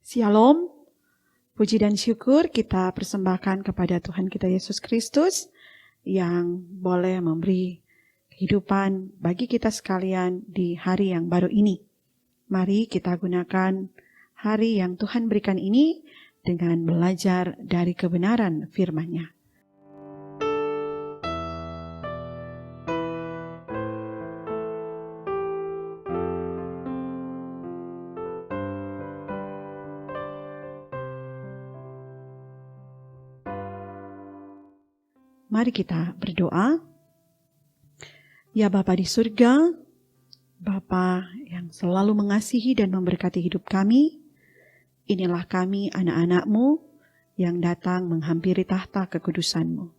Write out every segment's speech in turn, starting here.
Shalom, puji dan syukur kita persembahkan kepada Tuhan kita Yesus Kristus yang boleh memberi kehidupan bagi kita sekalian di hari yang baru ini. Mari kita gunakan hari yang Tuhan berikan ini dengan belajar dari kebenaran firman-Nya. Mari kita berdoa. Ya Bapa di surga, Bapa yang selalu mengasihi dan memberkati hidup kami, inilah kami anak-anak-Mu yang datang menghampiri tahta kekudusan-Mu.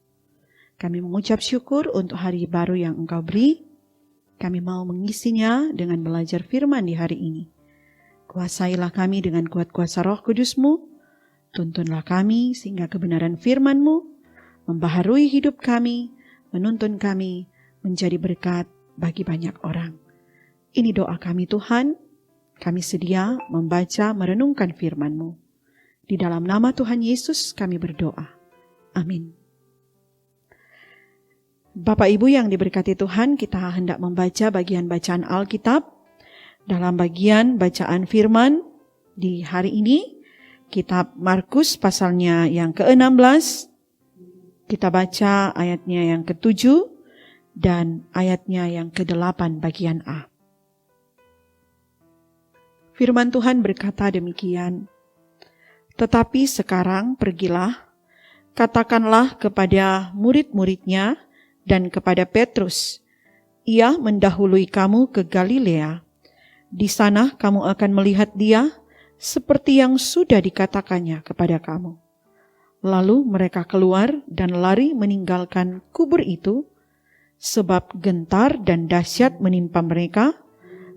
Kami mengucap syukur untuk hari baru yang Engkau beri. Kami mau mengisinya dengan belajar firman di hari ini. Kuasailah kami dengan kuat kuasa Roh Kudus-Mu. Tuntunlah kami sehingga kebenaran firman-Mu membaharui hidup kami, menuntun kami menjadi berkat bagi banyak orang. Ini doa kami Tuhan, kami sedia membaca merenungkan firman-Mu. Di dalam nama Tuhan Yesus kami berdoa. Amin. Bapak Ibu yang diberkati Tuhan, kita hendak membaca bagian bacaan Alkitab. Dalam bagian bacaan firman di hari ini, kitab Markus pasalnya yang ke-16, kita baca ayatnya yang ke-7 dan ayatnya yang ke-8 bagian A. Firman Tuhan berkata demikian, "Tetapi sekarang pergilah, katakanlah kepada murid-muridnya dan kepada Petrus, ia mendahului kamu ke Galilea. Di sana kamu akan melihat dia seperti yang sudah dikatakannya kepada kamu." Lalu mereka keluar dan lari meninggalkan kubur itu, sebab gentar dan dahsyat menimpa mereka.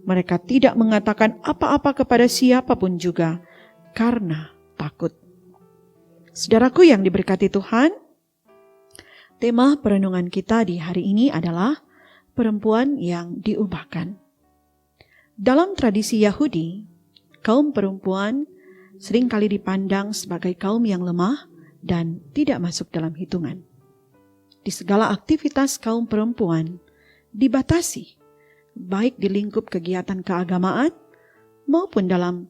Mereka tidak mengatakan apa-apa kepada siapapun juga, karena takut. Saudaraku yang diberkati Tuhan, tema perenungan kita di hari ini adalah perempuan yang diubahkan. Dalam tradisi Yahudi, kaum perempuan seringkali dipandang sebagai kaum yang lemah dan tidak masuk dalam hitungan. Di segala aktivitas kaum perempuan dibatasi, baik di lingkup kegiatan keagamaan maupun dalam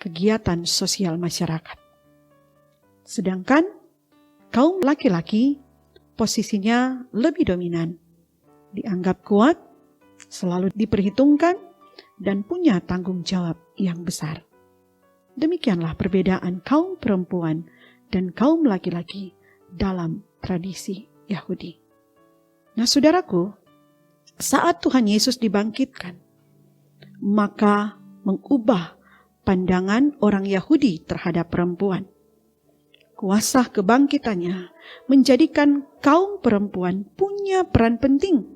kegiatan sosial masyarakat. Sedangkan kaum laki-laki posisinya lebih dominan, dianggap kuat, selalu diperhitungkan, dan punya tanggung jawab yang besar. Demikianlah perbedaan kaum perempuan dan kaum laki-laki dalam tradisi Yahudi. Nah saudaraku, saat Tuhan Yesus dibangkitkan, maka mengubah pandangan orang Yahudi terhadap perempuan. Kuasa kebangkitannya menjadikan kaum perempuan punya peran penting,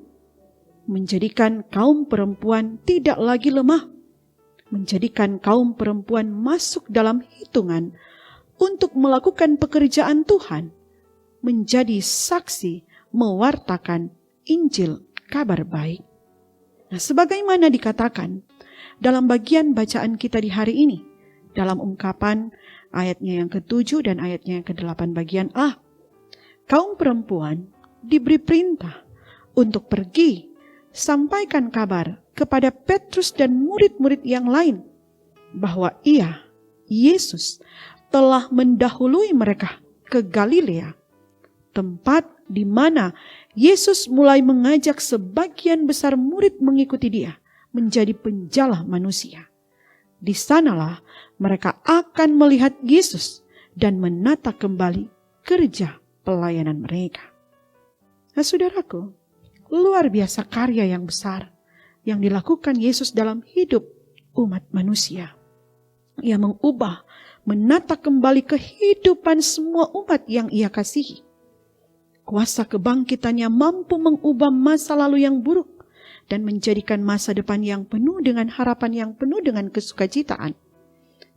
menjadikan kaum perempuan tidak lagi lemah, menjadikan kaum perempuan masuk dalam hitungan untuk melakukan pekerjaan Tuhan, menjadi saksi mewartakan Injil kabar baik. Nah, sebagaimana dikatakan dalam bagian bacaan kita di hari ini, dalam ungkapan ayatnya yang ke-7 dan ayatnya yang ke-8 bagian A, kaum perempuan diberi perintah untuk pergi sampaikan kabar kepada Petrus dan murid-murid yang lain bahwa Yesus, telah mendahului mereka ke Galilea, tempat di mana Yesus mulai mengajak sebagian besar murid mengikuti dia menjadi penjala manusia. Di sanalah mereka akan melihat Yesus dan menata kembali kerja pelayanan mereka. Nah saudaraku, luar biasa karya yang besar yang dilakukan Yesus dalam hidup umat manusia. Ia mengubah, menata kembali kehidupan semua umat yang ia kasihi. Kuasa kebangkitannya mampu mengubah masa lalu yang buruk dan menjadikan masa depan yang penuh dengan harapan, yang penuh dengan kesukacitaan.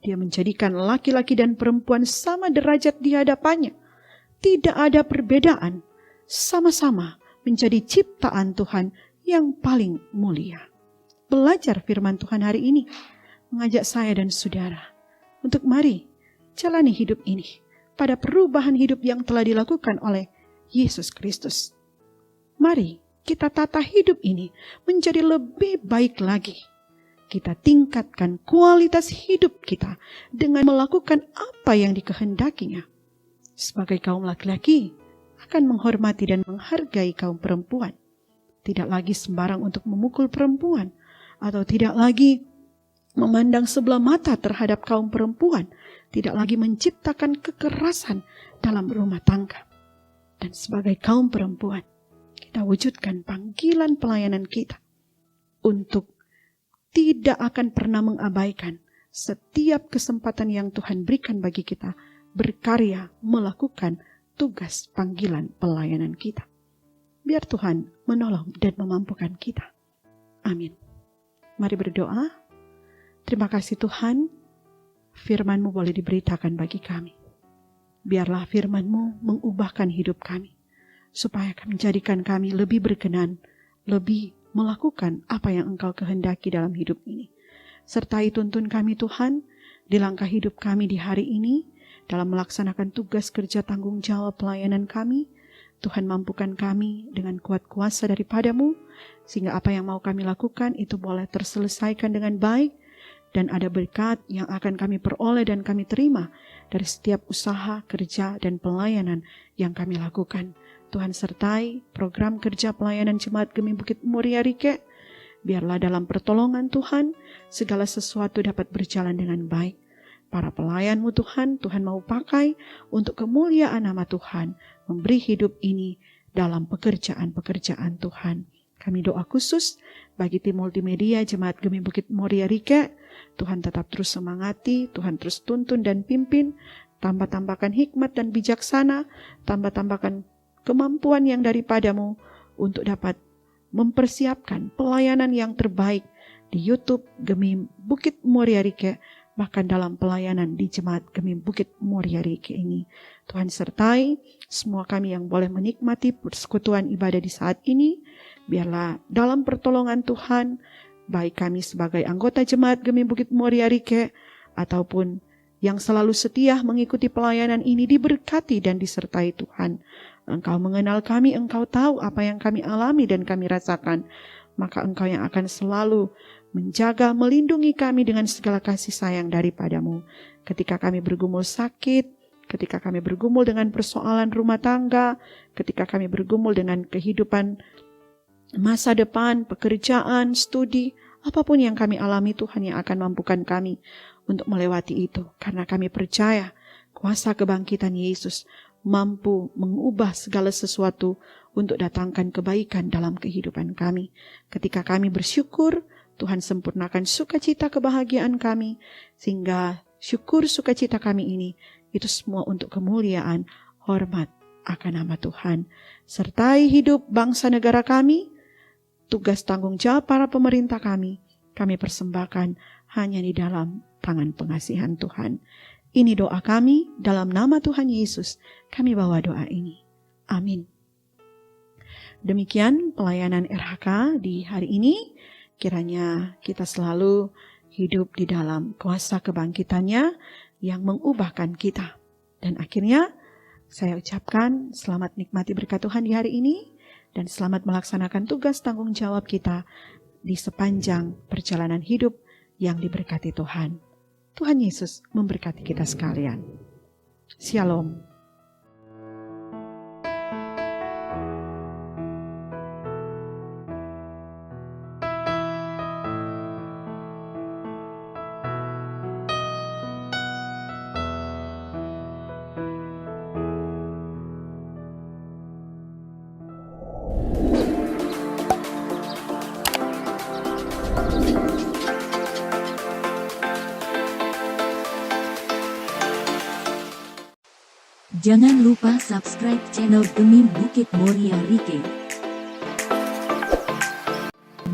Dia menjadikan laki-laki dan perempuan sama derajat di hadapannya. Tidak ada perbedaan, sama-sama menjadi ciptaan Tuhan yang paling mulia. Belajar firman Tuhan hari ini mengajak saya dan saudara untuk mari jalani hidup ini pada perubahan hidup yang telah dilakukan oleh Yesus Kristus. Mari kita tata hidup ini menjadi lebih baik lagi. Kita tingkatkan kualitas hidup kita dengan melakukan apa yang dikehendakinya. Sebagai kaum laki-laki, akan menghormati dan menghargai kaum perempuan. Tidak lagi sembarang untuk memukul perempuan, atau tidak lagi memandang sebelah mata terhadap kaum perempuan, tidak lagi menciptakan kekerasan dalam rumah tangga. Dan sebagai kaum perempuan, kita wujudkan panggilan pelayanan kita untuk tidak akan pernah mengabaikan setiap kesempatan yang Tuhan berikan bagi kita berkarya melakukan tugas panggilan pelayanan kita. Biar Tuhan menolong dan memampukan kita. Amin. Mari berdoa. Terima kasih Tuhan, firman-Mu boleh diberitakan bagi kami. Biarlah firman-Mu mengubahkan hidup kami, supaya menjadikan kami lebih berkenan, lebih melakukan apa yang Engkau kehendaki dalam hidup ini. Sertai tuntun kami Tuhan, di langkah hidup kami di hari ini, dalam melaksanakan tugas kerja tanggung jawab pelayanan kami. Tuhan mampukan kami dengan kuat kuasa daripada-Mu, sehingga apa yang mau kami lakukan itu boleh terselesaikan dengan baik, dan ada berkat yang akan kami peroleh dan kami terima dari setiap usaha, kerja, dan pelayanan yang kami lakukan. Tuhan sertai program kerja pelayanan Jemaat Gemi Bukit Muria Rike. Biarlah dalam pertolongan Tuhan, segala sesuatu dapat berjalan dengan baik. Para pelayan-Mu Tuhan, Tuhan mau pakai untuk kemuliaan nama Tuhan, memberi hidup ini dalam pekerjaan-pekerjaan Tuhan. Kami doa khusus bagi tim multimedia Jemaat Gemi Bukit Muria Rike. Tuhan tetap terus semangati, Tuhan terus tuntun dan pimpin, tambah-tambahkan hikmat dan bijaksana, tambah-tambahkan kemampuan yang daripada-Mu untuk dapat mempersiapkan pelayanan yang terbaik di YouTube Gemi Bukit Muria Rike, bahkan dalam pelayanan di Jemaat Gemi Bukit Muria Rike ini. Tuhan sertai semua kami yang boleh menikmati persekutuan ibadah di saat ini. Biarlah dalam pertolongan Tuhan, baik kami sebagai anggota Jemaat Gemi Bukit Muria Rike ataupun yang selalu setia mengikuti pelayanan ini diberkati dan disertai Tuhan. Engkau mengenal kami, Engkau tahu apa yang kami alami dan kami rasakan. Maka Engkau yang akan selalu menjaga, melindungi kami dengan segala kasih sayang daripada-Mu. Ketika kami bergumul sakit, ketika kami bergumul dengan persoalan rumah tangga, ketika kami bergumul dengan kehidupan masa depan, pekerjaan, studi, apapun yang kami alami, Tuhan yang akan mampukan kami untuk melewati itu. Karena kami percaya kuasa kebangkitan Yesus mampu mengubah segala sesuatu untuk datangkan kebaikan dalam kehidupan kami. Ketika kami bersyukur, Tuhan sempurnakan sukacita kebahagiaan kami, sehingga syukur sukacita kami ini, itu semua untuk kemuliaan, hormat akan nama Tuhan. Sertai hidup bangsa negara kami, tugas tanggung jawab para pemerintah kami persembahkan hanya di dalam tangan pengasihan Tuhan. Ini doa kami, dalam nama Tuhan Yesus, kami bawa doa ini. Amin. Demikian pelayanan RHK di hari ini. Kiranya kita selalu hidup di dalam kuasa kebangkitannya yang mengubahkan kita. Dan akhirnya saya ucapkan selamat nikmati berkat Tuhan di hari ini, dan selamat melaksanakan tugas tanggung jawab kita di sepanjang perjalanan hidup yang diberkati Tuhan. Tuhan Yesus memberkati kita sekalian. Shalom. Jangan lupa subscribe channel Gemi Bukit Muria Rike.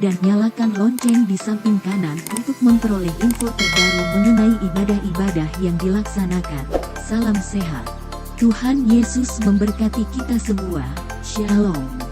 Dan nyalakan lonceng di samping kanan untuk memperoleh info terbaru mengenai ibadah-ibadah yang dilaksanakan. Salam sehat. Tuhan Yesus memberkati kita semua. Shalom.